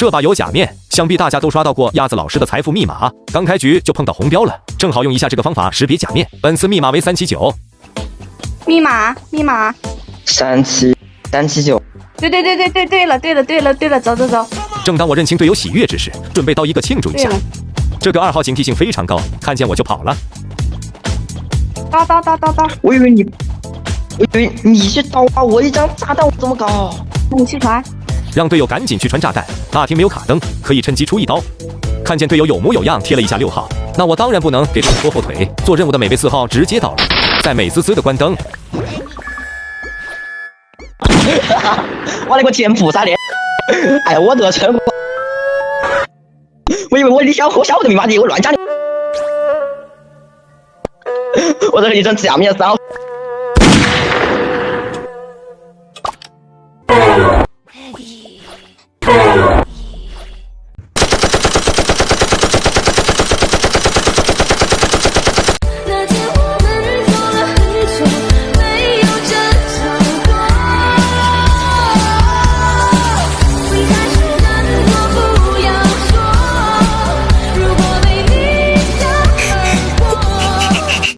这把有假面，想必大家都刷到过鸭子老师的财富密码。刚开局就碰到红标了，正好用一下这个方法识别假面。本次密码为379。密码379。对了，走。正当我认清队友喜悦之时，准备刀一个庆祝一下。这个2号警惕性非常高，看见我就跑了。刀！我以为你是刀啊！我一张炸弹我这么高？你去传。让队友赶紧去传炸弹。大厅没有卡灯，可以趁机出一刀。看见队友有模有样贴了一下6号，那我当然不能给队友拖后腿。做任务的每位4号直接到了，再美滋滋的关灯。我勒个天菩萨脸！哎呀，我得成功！我以为我李小河小的密码你我乱加的。我这里一张假面3号。